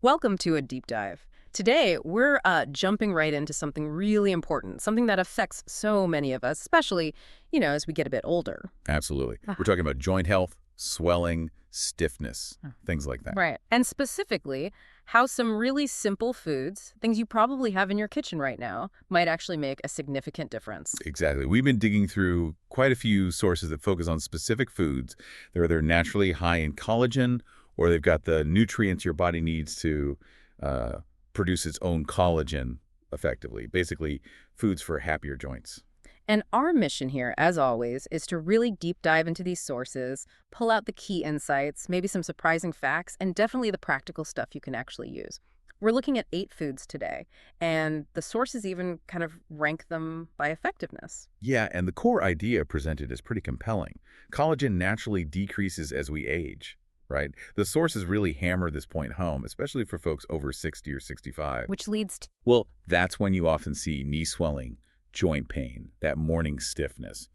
Welcome to a deep dive. Today, we're jumping right into something really important, something that affects so many of us, especially, as we get a bit older. Absolutely. Ah, We're talking about joint health, swelling, stiffness, things like that. right. And specifically, how some really simple foods, things you probably have in your kitchen right now, might actually make a significant difference. Exactly. We've been digging through quite a few sources that focus on specific foods. They're either naturally high in collagen or they've got the nutrients your body needs to uh, produce its own collagen effectively. Basically, foods for happier joints. And our mission here, as always, is to really deep dive into these sources, pull out the key insights, maybe some surprising facts, and definitely the practical stuff you can actually use. We're looking at 8 foods today, and the sources even kind of rank them by effectiveness. Yeah, and the core idea presented is pretty compelling. Collagen naturally decreases as we age, right? The sources really hammer this point home, especially for folks over 60 or 65. Which leads to, Well, that's when you often see knee swelling, joint pain, that morning stiffness.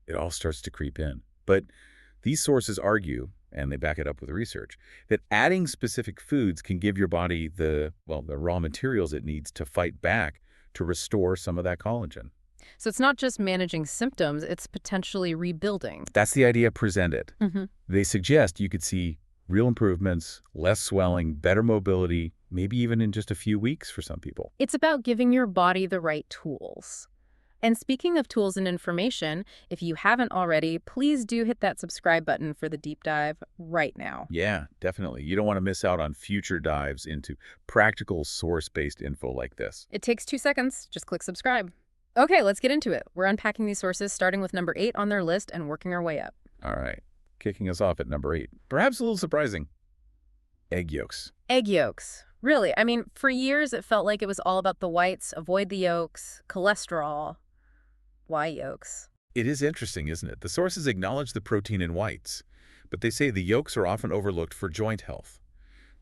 It all starts to creep in. But these sources argue, and they back it up with research, that adding specific foods can give your body the raw materials it needs to fight back to restore some of that collagen. so it's not just managing symptoms, it's potentially rebuilding. That's the idea presented. Hmm. They suggest you could see real improvements, less swelling, better mobility, maybe even in just a few weeks for some people. It's about giving your body the right tools. And speaking of tools and information, if you haven't already, please do hit that subscribe button for the deep dive right now. Yeah, definitely. You don't want to miss out on future dives into practical source-based info like this. It takes 2 seconds. Just click subscribe. Okay, let's get into it. We're unpacking these sources, starting with number 8 on their list and working our way up. All right, kicking us off at number 8. Perhaps a little surprising. Egg yolks. Egg yolks. Really, I mean, for years it felt like it was all about the whites, avoid the yolks, cholesterol. Why yolks? It is interesting, isn't it? The sources acknowledge the protein in whites, but they say the yolks are often overlooked for joint health.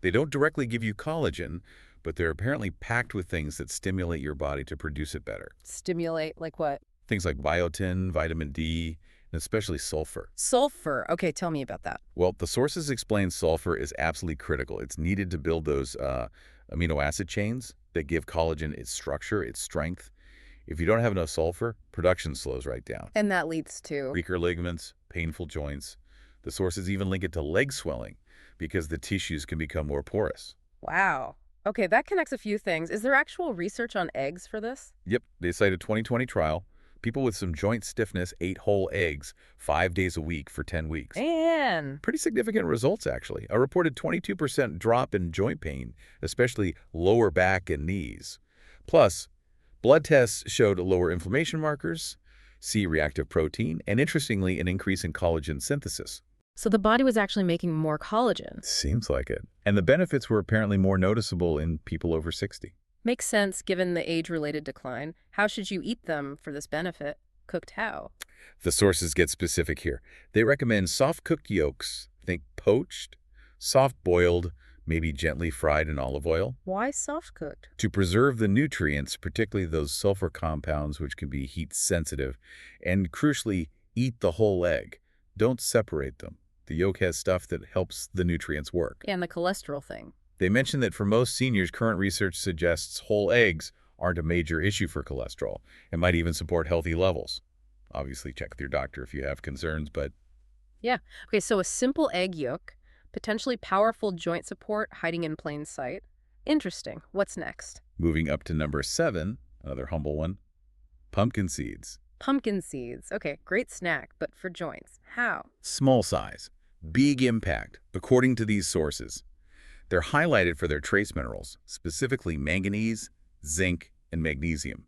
They don't directly give you collagen, but they're apparently packed with things that stimulate your body to produce it better. Stimulate, like what? Things like biotin, vitamin D, and especially sulfur. Sulfur. Okay, tell me about that. Well, the sources explain sulfur is absolutely critical. It's needed to build those amino acid chains that give collagen its structure, its strength. If you don't have enough sulfur, production slows right down. And that leads to... Weaker ligaments, painful joints. The sources even link it to leg swelling because the tissues can become more porous. Wow. Okay, that connects a few things. Is there actual research on eggs for this? Yep, they cite a 2020 trial. People with some joint stiffness ate whole eggs 5 days a week for 10 weeks. Man. Pretty significant results, actually. A reported 22% drop in joint pain, especially lower back and knees. Plus, blood tests showed lower inflammation markers, C-reactive protein, and interestingly, an increase in collagen synthesis. So the body was actually making more collagen. Seems like it. And the benefits were apparently more noticeable in people over 60. Makes sense given the age-related decline. How should you eat them for this benefit? Cooked how? The sources get specific here. They recommend soft-cooked yolks, think poached, soft-boiled, maybe gently fried in olive oil, Why soft-cooked? to preserve the nutrients, particularly those sulfur compounds which can be heat sensitive, and crucially, eat the whole egg. Don't separate them. The yolk has stuff that helps the nutrients work. And the cholesterol thing. They mention that for most seniors, current research suggests whole eggs aren't a major issue for cholesterol and might even support healthy levels. Obviously, check with your doctor if you have concerns, but Yeah. Okay, so a simple egg yolk, potentially powerful joint support hiding in plain sight. Interesting. What's next? moving up to number 7, another humble one, pumpkin seeds. Pumpkin seeds. Okay, great snack, but for joints. How? Small size, big impact, according to these sources. They're highlighted for their trace minerals, specifically manganese, zinc, and magnesium.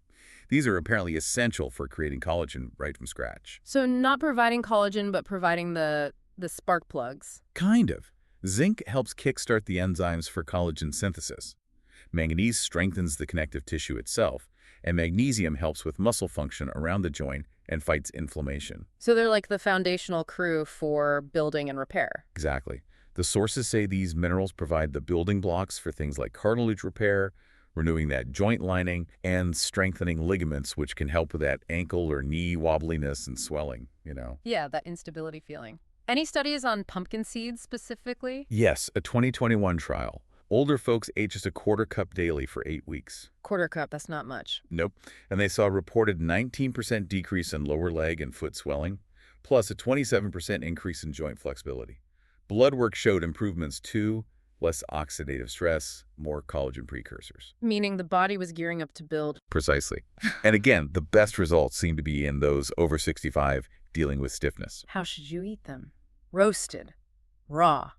These are apparently essential for creating collagen right from scratch. So not providing collagen, but providing the spark plugs. Kind of. Zinc helps kickstart the enzymes for collagen synthesis. Manganese strengthens the connective tissue itself, and magnesium helps with muscle function around the joint and fights inflammation. So they're like the foundational crew for building and repair. Exactly. The sources say these minerals provide the building blocks for things like cartilage repair, renewing that joint lining, and strengthening ligaments, which can help with that ankle or knee wobbliness and swelling. Yeah, that instability feeling. Any studies on pumpkin seeds specifically? Yes, a 2021 trial. Older folks ate just a quarter cup daily for 8 weeks. Quarter cup, that's not much. Nope. And they saw a reported 19% decrease in lower leg and foot swelling, plus a 27% increase in joint flexibility. Blood work showed improvements too, less oxidative stress, more collagen precursors. Meaning the body was gearing up to build. Precisely. And again, the best results seem to be in those over 65 dealing with stiffness. How should you eat them? Roasted. Raw.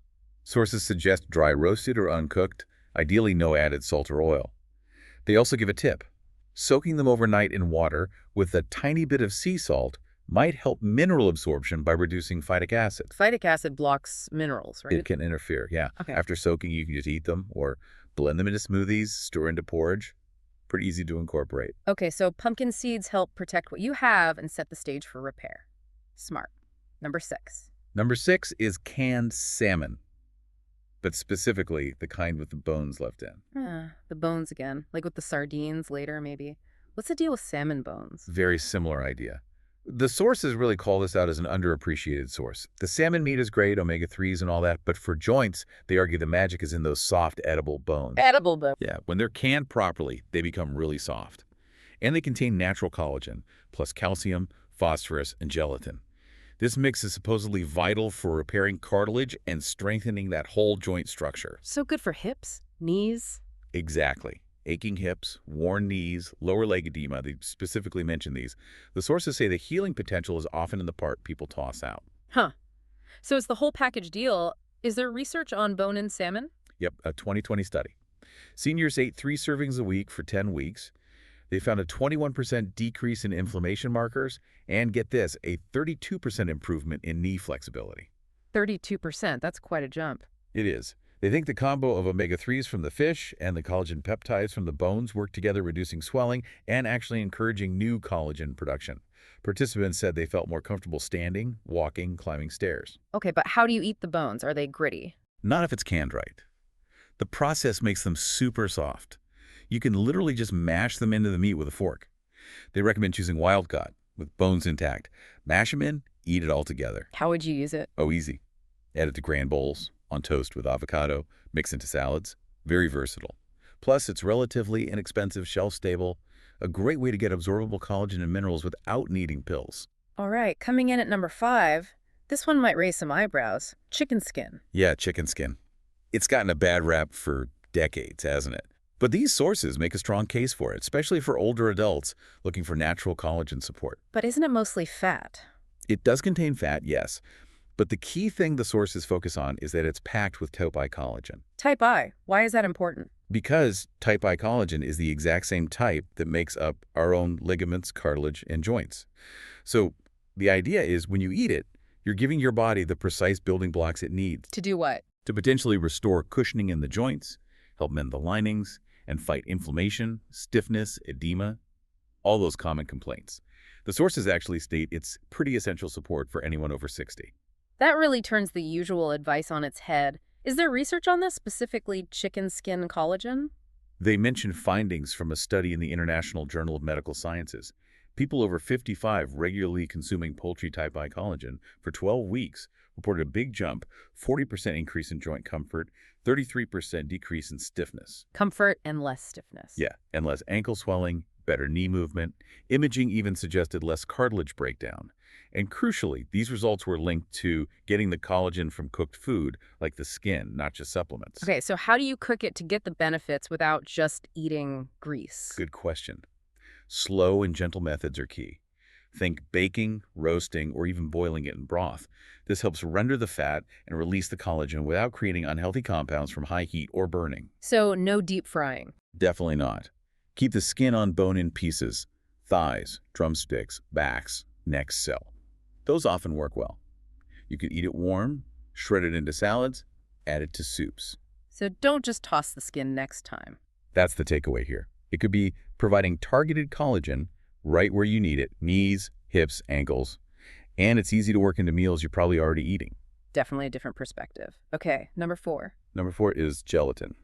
Sources suggest dry roasted or uncooked, ideally no added salt or oil. They also give a tip. Soaking them overnight in water with a tiny bit of sea salt might help mineral absorption by reducing phytic acid. Phytic acid blocks minerals, right? It can interfere, yeah. Okay. After soaking, you can just eat them or blend them into smoothies, stir into porridge. Pretty easy to incorporate. Okay, so pumpkin seeds help protect what you have and set the stage for repair. Smart. Number 6. Number 6 is canned salmon, but specifically the kind with the bones left in. The bones again, like with the sardines later, maybe. What's the deal with salmon bones? Very similar idea. The sources really call this out as an underappreciated source. The salmon meat is great, omega-3s and all that, but for joints, they argue the magic is in those soft, edible bones. Edible bone. Yeah, when they're canned properly, they become really soft. And they contain natural collagen, plus calcium, phosphorus, and gelatin. This mix is supposedly vital for repairing cartilage and strengthening that whole joint structure. So good for hips, knees. Exactly. Aching hips, worn knees, lower leg edema, they specifically mention these. The sources say the healing potential is often in the part people toss out. Huh. So it's the whole package deal. Is there research on bone in salmon? Yep, a 2020 study. Seniors ate 3 servings a week for 10 weeks. They found a 21% decrease in inflammation markers and, get this, a 32% improvement in knee flexibility. 32%, that's quite a jump. It is. They think the combo of omega-3s from the fish and the collagen peptides from the bones work together, reducing swelling and actually encouraging new collagen production. Participants said they felt more comfortable standing, walking, climbing stairs. Okay, but how do you eat the bones? Are they gritty? Not if it's canned right. The process makes them super soft. You can literally just mash them into the meat with a fork. They recommend choosing wild caught, with bones intact. Mash them in, eat it all together. How would you use it? Oh, easy. Add it to grand bowls, on toast with avocado, mix into salads. Very versatile. Plus, it's relatively inexpensive, shelf-stable, a great way to get absorbable collagen and minerals without needing pills. All right, coming in at number 5, this one might raise some eyebrows. Chicken skin. Yeah, chicken skin. It's gotten a bad rap for decades, hasn't it? But these sources make a strong case for it, especially for older adults looking for natural collagen support. But isn't it mostly fat? It does contain fat, yes. But the key thing the sources focus on is that it's packed with type I collagen. Type I. Why is that important? Because type I collagen is the exact same type that makes up our own ligaments, cartilage, and joints. So the idea is when you eat it, you're giving your body the precise building blocks it needs. To do what? To potentially restore cushioning in the joints, help mend the linings, and fight inflammation, stiffness, edema, all those common complaints. The sources actually state it's pretty essential support for anyone over 60. That really turns the usual advice on its head. Is there research on this, specifically chicken skin collagen? They mention findings from a study in the International Journal of Medical Sciences. People over 55 regularly consuming poultry type I collagen for 12 weeks reported a big jump, 40% increase in joint comfort, 33% decrease in stiffness. Comfort and less stiffness. Yeah, and less ankle swelling, better knee movement. Imaging even suggested less cartilage breakdown. And crucially, these results were linked to getting the collagen from cooked food, like the skin, not just supplements. Okay, so how do you cook it to get the benefits without just eating grease? Good question. Slow and gentle methods are key. Think baking, roasting, or even boiling it in broth. This helps render the fat and release the collagen without creating unhealthy compounds from high heat or burning. So no deep frying. Definitely not. Keep the skin on bone-in pieces, thighs, drumsticks, backs, necks, so. Those often work well. You can eat it warm, shred it into salads, add it to soups. So don't just toss the skin next time. That's the takeaway here. It could be providing targeted collagen right where you need it, knees, hips, ankles, and it's easy to work into meals you're probably already eating. Definitely a different perspective. Okay, number 4. Number 4 is gelatin.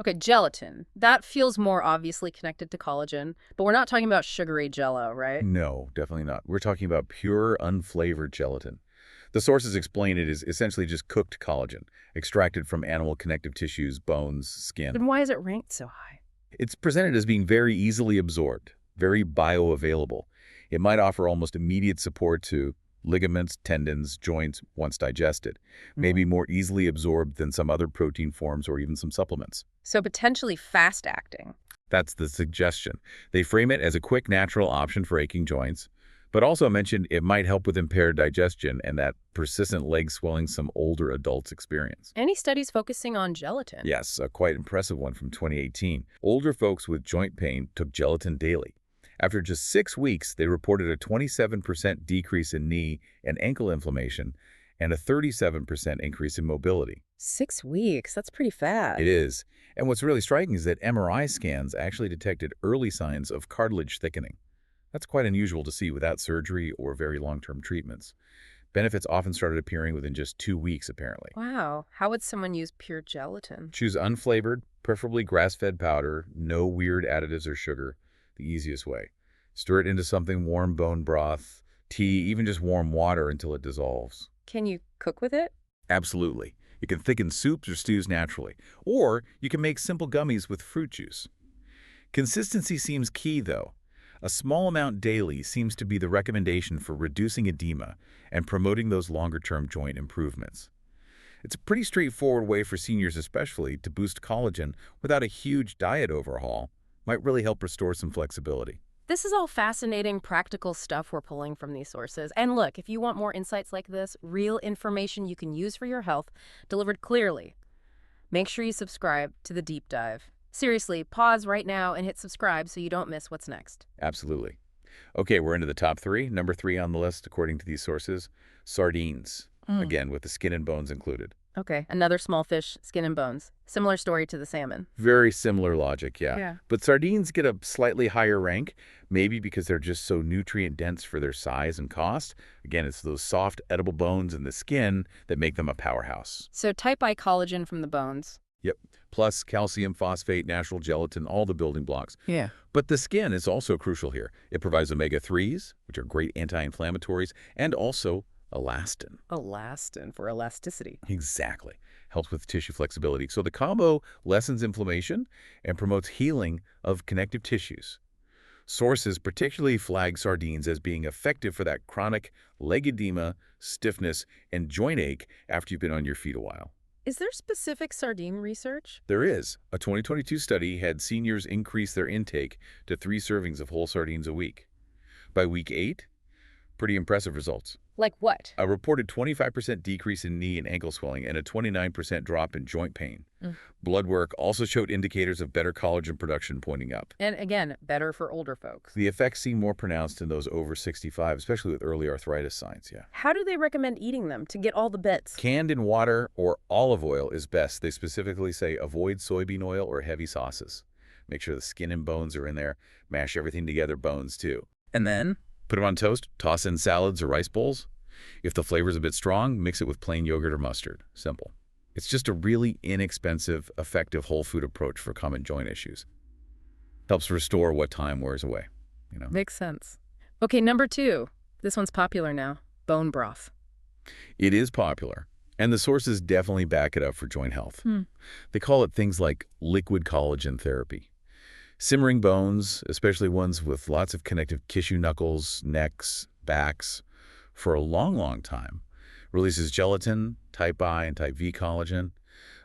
Okay, gelatin. That feels more obviously connected to collagen, but we're not talking about sugary jello, right? No, definitely not. We're talking about pure, unflavored gelatin. The sources explain it is essentially just cooked collagen, extracted from animal connective tissues, bones, skin. Then why is it ranked so high? It's presented as being very easily absorbed, very bioavailable. It might offer almost immediate support to ligaments, tendons, joints once digested, maybe more easily absorbed than some other protein forms or even some supplements. So potentially fast-acting. That's the suggestion. They frame it as a quick, natural option for aching joints, but also mentioned it might help with impaired digestion and that persistent leg swelling some older adults experience. Any studies focusing on gelatin? Yes, a quite impressive one from 2018. Older folks with joint pain took gelatin daily. After just 6 weeks, they reported a 27% decrease in knee and ankle inflammation and a 37% increase in mobility. 6 weeks. That's pretty fast. It is. And what's really striking is that MRI scans actually detected early signs of cartilage thickening. That's quite unusual to see without surgery or very long-term treatments. Benefits often started appearing within just 2 weeks, apparently. Wow. How would someone use pure gelatin? Choose unflavored, preferably grass-fed powder, no weird additives or sugar, the easiest way. Stir it into something warm, bone broth, tea, even just warm water until it dissolves. Can you cook with it? Absolutely. You can thicken soups or stews naturally, or you can make simple gummies with fruit juice. Consistency seems key, though. A small amount daily seems to be the recommendation for reducing edema and promoting those longer-term joint improvements. It's a pretty straightforward way for seniors especially to boost collagen without a huge diet overhaul. Might really help restore some flexibility. This is all fascinating, practical stuff we're pulling from these sources. And look, if you want more insights like this, real information you can use for your health, delivered clearly, make sure you subscribe to The Deep Dive. Seriously, pause right now and hit subscribe so you don't miss what's next. Absolutely. Okay, we're into the top 3. Number 3 on the list, according to these sources, sardines. Again, with the skin and bones included. Okay, another small fish, skin and bones. Similar story to the salmon. Very similar logic, yeah. Yeah. But sardines get a slightly higher rank, maybe because they're just so nutrient-dense for their size and cost. Again, it's those soft, edible bones in the skin that make them a powerhouse. So type I collagen from the bones. Yep. Plus calcium, phosphate, natural gelatin, all the building blocks. Yeah. But the skin is also crucial here. It provides omega-3s, which are great anti-inflammatories, and also elastin. Elastin for elasticity. Exactly. Helps with tissue flexibility. So the combo lessens inflammation and promotes healing of connective tissues. Sources particularly flag sardines as being effective for that chronic leg edema, stiffness, and joint ache after you've been on your feet a while. Is there specific sardine research? There is. A 2022 study had seniors increase their intake to 3 servings of whole sardines a week. By week 8, pretty impressive results. Like what? A reported 25% decrease in knee and ankle swelling and a 29% drop in joint pain. Blood work also showed indicators of better collagen production pointing up. And again, better for older folks. The effects seem more pronounced in those over 65, especially with early arthritis signs, yeah. How do they recommend eating them to get all the bits? Canned in water or olive oil is best. They specifically say avoid soybean oil or heavy sauces. Make sure the skin and bones are in there. Mash everything together, bones too. And then? Put them on toast, toss in salads or rice bowls. If the flavor's a bit strong, mix it with plain yogurt or mustard. Simple. It's just a really inexpensive, effective whole food approach for common joint issues. Helps restore what time wears away, you know. Makes sense. Okay, number 2. This one's popular now. Bone broth. It is popular, and the sources definitely back it up for joint health. They call it things like liquid collagen therapy. Simmering bones, especially ones with lots of connective tissue knuckles, necks, backs, for a long, long time, releases gelatin, type I and type V collagen,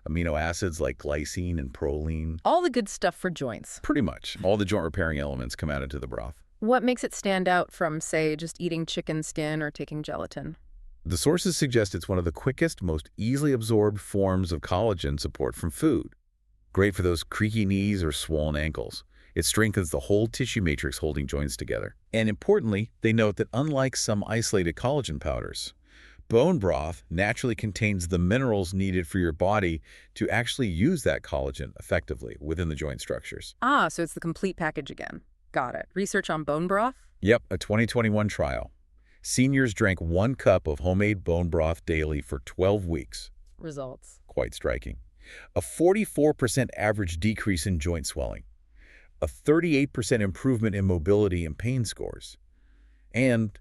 amino acids like glycine and proline. All the good stuff for joints. Pretty much. All the joint repairing elements come out into the broth. What makes it stand out from, say, just eating chicken skin or taking gelatin? The sources suggest it's one of the quickest, most easily absorbed forms of collagen support from food. Great for those creaky knees or swollen ankles. It strengthens the whole tissue matrix holding joints together. And importantly, they note that unlike some isolated collagen powders, bone broth naturally contains the minerals needed for your body to actually use that collagen effectively within the joint structures. Ah, so it's the complete package again. Got it. Research on bone broth? Yep, a 2021 trial. Seniors drank 1 cup of homemade bone broth daily for 12 weeks. Results. Quite striking. A 44% average decrease in joint swelling. A 38% improvement in mobility and pain scores. And,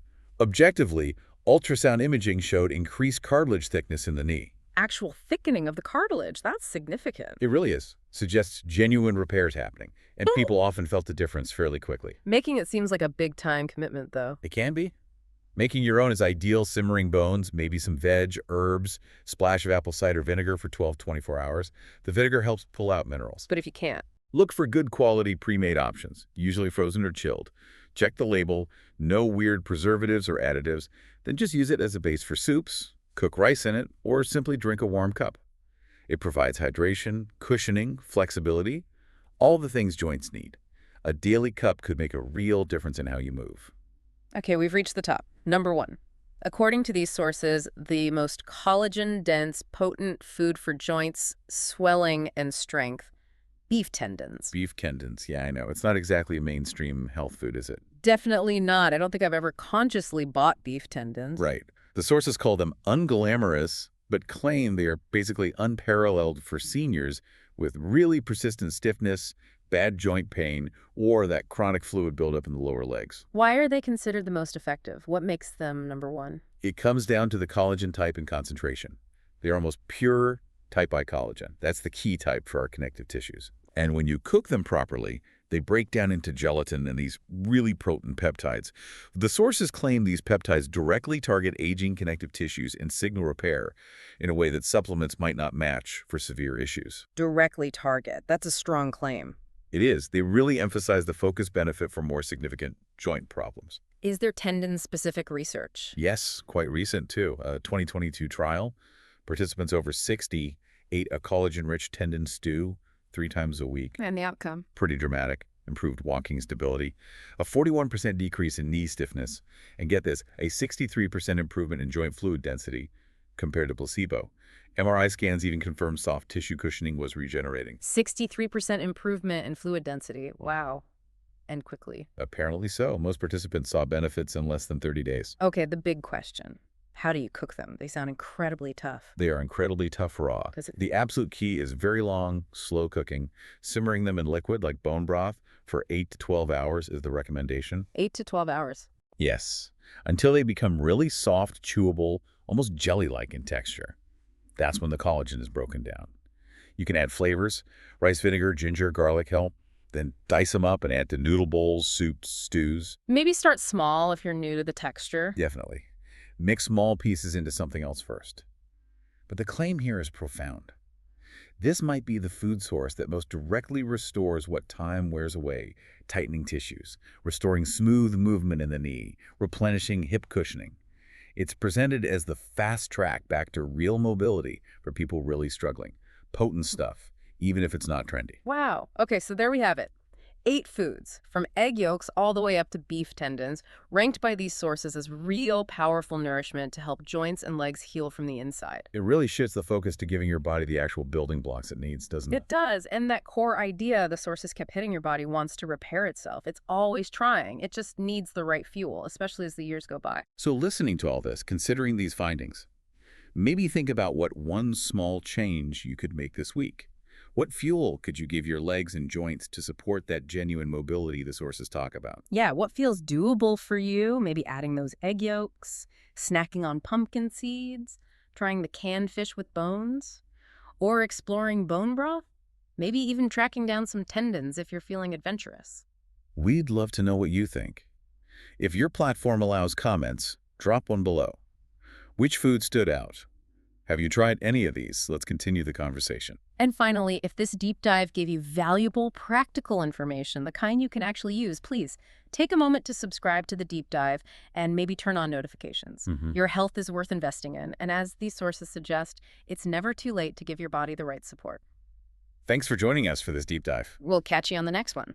objectively, Ultrasound imaging showed increased cartilage thickness in the knee. Actual thickening of the cartilage, that's significant. It really is. Suggests genuine repairs happening, and people often felt the difference fairly quickly. Making it seems like a big time commitment, though. It can be. Making your own is ideal. Simmering bones, maybe some veg, herbs, splash of apple cider vinegar for 12-24 hours. The vinegar helps pull out minerals. But if you can't, Look for good quality pre-made options, usually frozen or chilled. Check the label, no weird preservatives or additives, then just use it as a base for soups, cook rice in it, or simply drink a warm cup. It provides hydration, cushioning, flexibility, all the things joints need. A daily cup could make a real difference in how you move. okay, we've reached the top. Number 1. According to these sources, the most collagen-dense, potent food for joints, swelling, and strength, beef tendons. Beef tendons, yeah, I know. It's not exactly a mainstream health food, is it? Definitely not. I don't think I've ever consciously bought beef tendons. Right. The sources call them unglamorous, but claim they are basically unparalleled for seniors with really persistent stiffness, bad joint pain, or that chronic fluid buildup in the lower legs. Why are they considered the most effective? What makes them number 1? It comes down to the collagen type and concentration. They are almost pure type I collagen. That's the key type for our connective tissues. And when you cook them properly, they break down into gelatin and these really potent peptides. The sources claim these peptides directly target aging connective tissues and signal repair in a way that supplements might not match for severe issues. Directly target. That's a strong claim. It is. They really emphasize the focused benefit for more significant joint problems. Is there tendon-specific research? Yes, quite recent too. A 2022 trial. Participants over 60 ate a collagen-rich tendon stew 3 times a week. And the outcome? Pretty dramatic. Improved walking stability, a 41% decrease in knee stiffness, and get this, a 63% improvement in joint fluid density compared to placebo. MRI scans even confirmed soft tissue cushioning was regenerating. 63% improvement in fluid density. Wow. And quickly. Apparently so. Most participants saw benefits in less than 30 days. Okay, the big question. How do you cook them? They sound incredibly tough. They are incredibly tough raw. The absolute key is very long, slow cooking. Simmering them in liquid like bone broth for 8 to 12 hours is the recommendation. 8 to 12 hours. Yes, until they become really soft, chewable, almost jelly-like in texture. That's when the collagen is broken down. You can add flavors, rice vinegar, ginger, garlic help, then dice them up and add to noodle bowls, soups, stews. Maybe start small if you're new to the texture. Definitely. Mix small pieces into something else first. But the claim here is profound. This might be the food source that most directly restores what time wears away, tightening tissues, restoring smooth movement in the knee, replenishing hip cushioning. It's presented as the fast track back to real mobility for people really struggling. Potent stuff, even if it's not trendy. Wow. Okay, so there we have it. 8 foods, from egg yolks all the way up to beef tendons, ranked by these sources as real powerful nourishment to help joints and legs heal from the inside. It really shifts the focus to giving your body the actual building blocks it needs, doesn't it? It does, and that core idea the sources kept hitting your body wants to repair itself. It's always trying. It just needs the right fuel, especially as the years go by. So listening to all this, considering these findings, maybe think about what one small change you could make this week. What fuel could you give your legs and joints to support that genuine mobility the sources talk about? Yeah, what feels doable for you? Maybe adding those egg yolks, snacking on pumpkin seeds, trying the canned fish with bones, or exploring bone broth? Maybe even tracking down some tendons if you're feeling adventurous. We'd love to know what you think. If your platform allows comments, drop one below. Which food stood out? Have you tried any of these? Let's continue the conversation. And finally, if this deep dive gave you valuable, practical information, the kind you can actually use, please take a moment to subscribe to the deep dive and maybe turn on notifications. Your health is worth investing in, and as these sources suggest, it's never too late to give your body the right support. Thanks for joining us for this deep dive. We'll catch you on the next one.